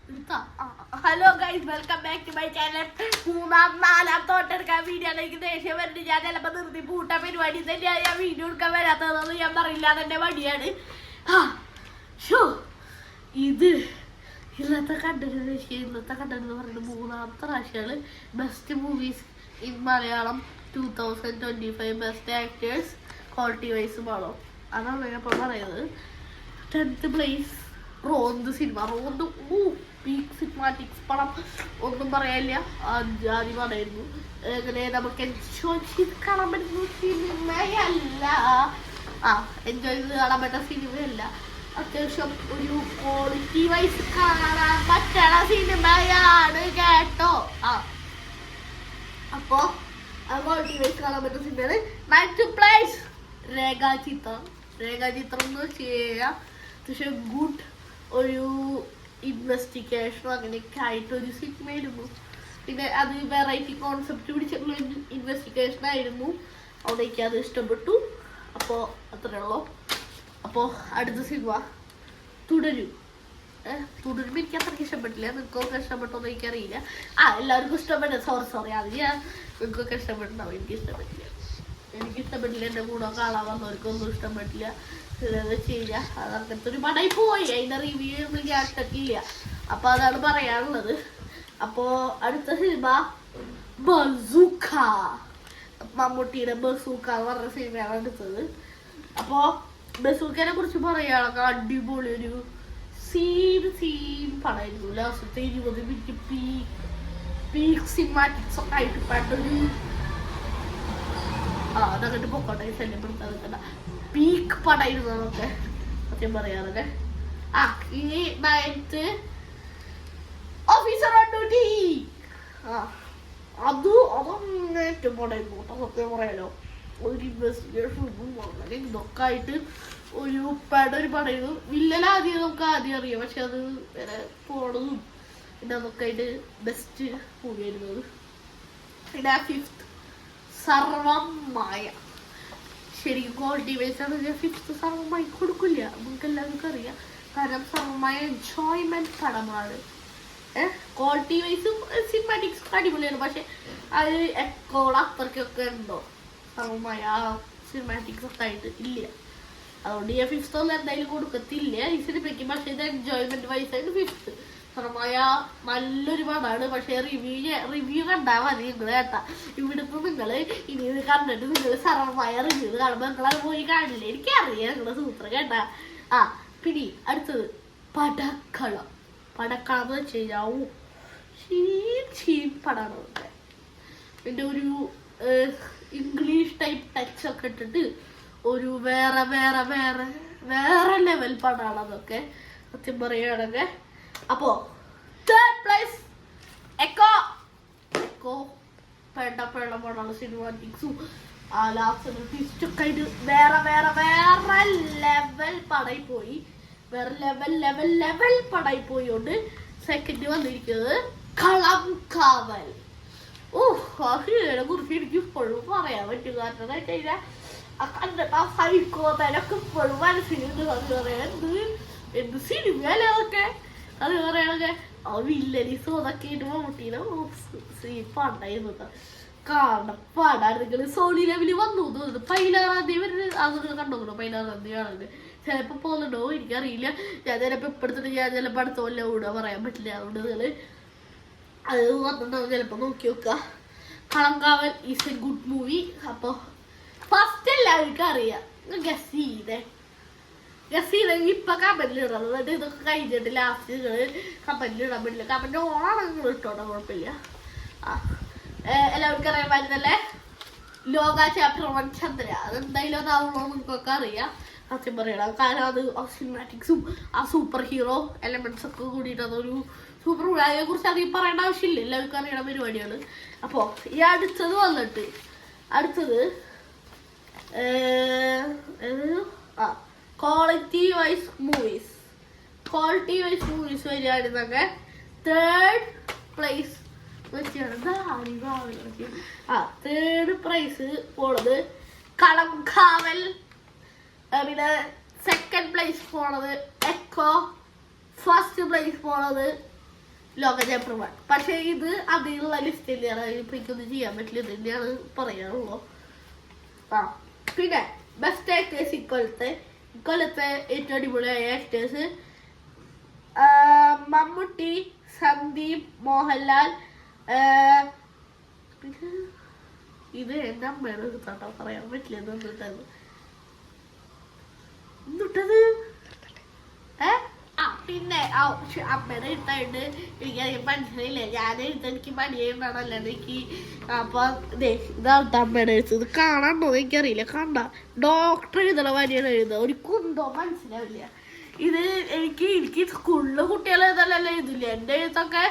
Hello guys, welcome back to my channel. നാലാം തോട്ടെടുക്കാൻ video എനിക്ക് ദേഷ്യം വരുന്നുണ്ട്. ഞാൻ ചിലപ്പോൾ നിർത്തി പൂട്ട പരിപാടി തന്നെയാണ് ഞാൻ വീഡിയോ എടുക്കാൻ വരാത്തതെന്ന് ഞാൻ പറയില്ല, അതെന്റെ വടിയാണ്. ഇത് ഇന്നത്തെ കണ്ടന്റ് പറയുന്നത് മൂന്നാമത്തെ പ്രാവശ്യമാണ് best movies in Malayalam 2025 best actors quality വൈസും ആണോ അതാണ് ഞാൻ ഇപ്പോൾ പറയുന്നത്. 10th place Ronth cinema. Ronth peak cinematics പടം, ഒന്നും പറയാനില്ല. ആദ്യം പറയായിരുന്നു എങ്ങനെ നമുക്ക് എൻജോയ് ചെയ്ത് കാണാൻ പറ്റുന്ന സിനിമയല്ല. എൻജോയ് ചെയ്ത് കാണാൻ പറ്റുന്ന സിനിമയല്ല, അത്യാവശ്യം ഒരു ക്വാളിറ്റി വൈസ് കാണാൻ പറ്റണ സിനിമയാണ് കേട്ടോ. അപ്പോ ക്വാളിറ്റി വൈസ് കാണാൻ പറ്റുന്ന സിനിമയാണ് 9th പ്ലേസ് രേഖാചിത്രം. രേഖാചിത്രം എന്ന് വെച്ച് കഴിഞ്ഞാൽ അത്യാവശ്യം ഗുഡ് ഒരു ഇൻവെസ്റ്റിഗേഷനും അങ്ങനെയൊക്കെ ആയിട്ടൊരു സിനിമയായിരുന്നു. പിന്നെ അത് വെറൈറ്റി കോൺസെപ്റ്റ് പിടിച്ചിട്ടുള്ള ഇൻവെസ്റ്റിഗേഷൻ ആയിരുന്നു. അവിടേക്ക് അത് ഇഷ്ടപ്പെട്ടു. അപ്പോൾ അത്രേ ഉള്ളൂ. അപ്പോൾ അടുത്ത സിനിമ തുടരും. തുടരുമ്പോൾ എനിക്ക് അത്രയ്ക്ക് ഇഷ്ടപ്പെട്ടില്ല. നിങ്ങൾക്കൊക്കെ ഇഷ്ടപ്പെട്ടോന്ന് എനിക്കറിയില്ല. എല്ലാവർക്കും ഇഷ്ടപ്പെട്ടു. സോറി അത് ഞാൻ നിങ്ങൾക്കൊക്കെ ഇഷ്ടപ്പെട്ടുണ്ടാവും. എനിക്കിഷ്ടപ്പെട്ടില്ല. എൻ്റെ കൂടെ കാണാൻ വന്നവർക്കൊന്നും ഇഷ്ടപ്പെട്ടില്ല. വെച്ച് കഴിഞ്ഞാൽ അത് അങ്ങനത്തെ ഒരു പടമായി പോയി. അതിൻ്റെ റിവ്യൂ നമ്മൾ കേട്ടിട്ടില്ല. അപ്പോൾ അതാണ് പറയാനുള്ളത്. അപ്പോൾ അടുത്ത സിനിമ ബസൂക്ക. മമ്മൂട്ടിയുടെ ബസൂക്ക എന്ന് പറഞ്ഞ സിനിമയാണ് അടുത്തത്. അപ്പോൾ ബസൂക്കനെ കുറിച്ച് പറയുകയാണെങ്കിൽ അടിപൊളി ഒരു സീൻ പടമായിരുന്നു. ലാസ്റ്റത്തെ 20 മിനിറ്റ് പീക്ക് സിനിമാറ്റിക്സ് ഒക്കെ ആയിട്ട് പെട്ടൊരു അതങ്ങോട്ട് പൊക്കോട്ടെ, ശല്യപ്പെടുത്താൻ നിൽക്കണ്ട. പീക്ക് പടമായിരുന്നു അതൊക്കെ സത്യം പറയാറൊക്കെ. ഇനി 9th ഓഫീസർ ഓൺ ഡ്യൂട്ടി. അതങ്ങേറ്റം പടമായിരുന്നു കേട്ടോ, സത്യം പറയാലോ. ഒരു ഇൻവെസ്റ്റിഗേഷനും വളരെ ഇതൊക്കെ ആയിട്ട് ഒരു പടമായിരുന്നു. വില്ലനാദ്യം നമുക്ക് ആദ്യം അറിയാം, പക്ഷെ അത് വരെ പോണതും പിന്നെ അതൊക്കെ ആയിട്ട് ബെസ്റ്റ് മൂവിയായിരുന്നത്. പിന്നെ 5th സർവമായ. ശരിക്കും ക്വാളിറ്റി വൈസ് ആണ്. 5th സർവമായി കൊടുക്കില്ല, നമുക്ക് എല്ലാവർക്കും അറിയാം. കാരണം സർവമായ എൻജോയ്മെന്റ് പടമാണ്. ക്വാളിറ്റി വൈസും സിനിമാറ്റിക്സും അടിപൊളിയാണ്. പക്ഷെ അത് എക്കോടെ അത്രയ്ക്കൊക്കെ ഉണ്ടോ സർവമായ സിനിമാറ്റിക്സ് ഒക്കെ ആയിട്ട് ഇല്ല. അതുകൊണ്ട് ഞാൻ 5th ഒന്നും എന്തായാലും കൊടുക്കത്തില്ല ഈ സിനിമയ്ക്ക്. പക്ഷെ ഇത് എൻജോയ്മെന്റ് വൈസായിട്ട് 5th സർവമായ നല്ലൊരു പടമാണ്. പക്ഷെ റിവ്യൂ കണ്ടാൽ മതി നിങ്ങൾ കേട്ടാ. ഇവിടുത്തെ നിങ്ങൾ ഇനി ഇത് കണ്ടിട്ട് നിങ്ങൾ സർവമായ റിവ്യൂ കാണുമ്പോൾ നിങ്ങളത് പോയി കാണില്ലേ, എനിക്കറിയാം നിങ്ങളുടെ സൂത്രം കേട്ടാ. പിന്നെ അടുത്തത് പടക്കളം. പടക്കളം എന്ന് വെച്ച് കഴിഞ്ഞാൽ പടമാണ് ഒക്കെ. പിന്നെ ഒരു ഇംഗ്ലീഷ് ടൈപ്പ് ടച്ച് ഒക്കെ ഇട്ടിട്ട് ഒരു വേറെ ലെവൽ പടമാണ് അതൊക്കെ സത്യം പറയുകയാണെങ്കിൽ. അപ്പോ 3rd പ്ലേസ് എക്കോ. പടമാണ്. സിനിമാറ്റിക്സും ലാസ്റ്റ് ട്വിസ്റ്റൊക്കെ ആയിട്ട് വേറെ ലെവൽ പടയിൽ പോയി. ലെവൽ പടയിൽ പോയോണ്ട് സെക്കൻഡ് വന്നിരിക്കുന്നത് കളംകാവൽ. ആ ഹീറോയെ കുറിച്ച് എനിക്ക് ഇപ്പോഴും പറയാൻ പറ്റും. കാരണം എന്താ വെച്ച് കഴിഞ്ഞാൽ കണ്ടിട്ട് ആ സൈക്കോത്തനൊക്കെ ഇപ്പോഴും മനസ്സിലുണ്ട്. അത് പറയാൻ എന്ത് സിനിമയല്ലേ അതൊക്കെ. അത് പറയണൊക്കെ ആ വില്ലനീസോ അതൊക്കെ ആയിട്ട് മമ്മൂട്ടീനെ പണ്ടായിരുന്നു കാണണം. പാടാണെങ്കിൽ സോണി ലെവലിൽ വന്നു തോന്നുന്നു. 16-ാം തീയതി അതൊക്കെ കണ്ടോക്കണോ? 16-ാം തീയതി ആണെങ്കിൽ ചിലപ്പോൾ പോകുന്നുണ്ടോ എനിക്കറിയില്ല. ഞാൻ ചിലപ്പോൾ ഇപ്പോഴത്തെ ഞാൻ ചിലപ്പോൾ അടുത്ത കൊല്ലം ഓടുക പറയാൻ പറ്റില്ല. അതുകൊണ്ട് നിങ്ങൾ അത് വന്നിട്ടുണ്ടാവും, ചിലപ്പോൾ നോക്കി നോക്കുക. കളംകാവൽ ഈസ് എ ഗുഡ് മൂവി. അപ്പോൾ ഫസ്റ്റ് എല്ലാവർക്കും അറിയാം. ഗസ് ചെയ്തെങ്കിൽ ഇപ്പൊ കമന്റിലിടണം. എന്നിട്ട് ഇതൊക്കെ കഴിഞ്ഞിട്ട് ലാസ്റ്റ് നിങ്ങൾ കമന്റിലിടാൻ പറ്റില്ല. കമന്റ് ഓണാണ് നിങ്ങൾ ഇട്ടോട്ടെ, കുഴപ്പമില്ല. എല്ലാവർക്കും അറിയാൻ പറ്റുന്നല്ലേ ലോക ചാപ്റ്റർ 1 ചന്ദ്ര. അതെന്തായാലും അതാവുള്ളൂ നിങ്ങൾക്കൊക്കെ അറിയാം സത്യം പറയണം. കാരണം അത് സിനിമാറ്റിക്സും ആ സൂപ്പർ ഹീറോ എലമെന്റ്സ് ഒക്കെ കൂടിയിട്ട് അതൊരു സൂപ്പർ അതിനെ കുറിച്ച് അധികം പറയേണ്ട ആവശ്യമില്ല, എല്ലാവർക്കും അറിയണ പരിപാടിയാണ്. അപ്പോൾ ഈ അടുത്തത് വന്നിട്ട് ക്വാളിറ്റി വൈസ് മൂവീസ് വരികയാണെന്നൊക്കെ 3rd പ്ലേസ് വെച്ചാണ്. 3rd പ്രൈസ് പോണത് കളംകാവൽ. പിന്നെ 2nd പ്ലേസ് പോണത് എക്കോ. 1st പ്ലേസ് പോണത് ലോക ചാപ്റ്റർ 1. പക്ഷെ ഇത് അതിലുള്ള ലിസ്റ്റ് തന്നെയാണ്. ഇപ്പൊ എനിക്കൊന്നും ചെയ്യാൻ പറ്റില്ല, ഇത് തന്നെയാണ് പറയാനുള്ളൂ. ആ പിന്നെ ബെസ്റ്റ് ആക്ടേഴ്സ് ഇക്കൊല്ലത്തെ ഏറ്റവും അടിപൊളിയായ ആക്ടേഴ്സ് മമ്മൂട്ടി, സന്ദീപ്, മോഹൻലാൽ. ഇത് എന്റെ അമ്മയുടെ എടുത്താട്ടോ, പറയാൻ പറ്റില്ല എന്നിട്ടത് പിന്നെ അമ്മയുടെ എഴുത്തായിട്ട് എനിക്കധികം മനസ്സിലായില്ല. ഞാൻ എഴുത്ത് എനിക്ക് മടിയുണ്ടാണ്, അല്ലാണ്ട് എനിക്ക്. അപ്പൊ ഇതാവട്ടെ അമ്മയുടെ എഴുത്ത്. ഇത് കാണാണ്ടോ എനിക്കറിയില്ല. കണ്ട ഡോക്ടർ എഴുതണ വരിയാണ് എഴുതുക, ഒരു കുന്തോ മനസ്സിലാവില്ല. ഇത് എനിക്ക് സ്കൂളിലെ കുട്ടികൾ എഴുതല്ല എഴുതില്ല. എൻ്റെ എഴുത്തൊക്കെ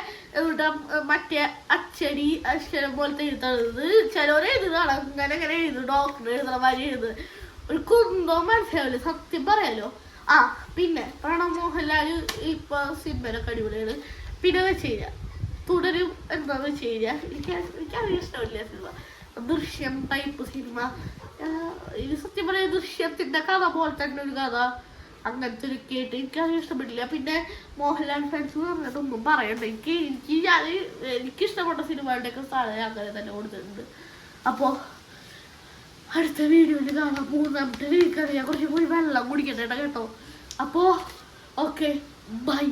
മറ്റേ അക്ഷരം പോലത്തെ എഴുത്താണ്. ഇത് ചിലവരെ എഴുതുന്നതാണ് ഇങ്ങനെ ഇങ്ങനെ എഴുതും, ഡോക്ടർ എഴുതണ വരി എഴുതുക, ഒരു കുന്തോ മനസ്സിലാവില്ല, സത്യം പറയാലോ. പിന്നെ പ്രണവ് മോഹൻലാൽ ഇപ്പൊ സിനിമയിലൊക്കെ അടിപൊളിയാണ്. പിന്നെ വെച്ച് കഴിഞ്ഞാൽ തുടരും എന്താന്ന് വെച്ച് കഴിഞ്ഞാൽ എനിക്കറിയാൻ ഇഷ്ടമില്ല സിനിമ. ദൃശ്യം ടൈപ്പ് സിനിമ, ഇത് സത്യം പറയാ ദൃശ്യത്തിന്റെ കഥ പോലെ തന്നെ ഒരു കഥ, അങ്ങനത്തെ ഒരു കേട്ട് എനിക്കറിയാൻ ഇഷ്ടപ്പെട്ടില്ല. പിന്നെ മോഹൻലാൽ ഫാൻസ് പറഞ്ഞിട്ടൊന്നും പറയണ്ട. എനിക്കിഷ്ടപ്പെട്ട സിനിമകളുടെയൊക്കെ സ്ഥാനം അങ്ങനെ തന്നെ കൊടുത്തിട്ടുണ്ട്. അപ്പോ അടുത്ത വീഡിയോയിൽ കാണാം. മൂന്നാമത്തെ വീക്കറിയാം. കുറച്ച് പോയി വെള്ളം കുടിക്കട്ടെ കേട്ടോ. അപ്പോ ഓക്കെ, ബൈ.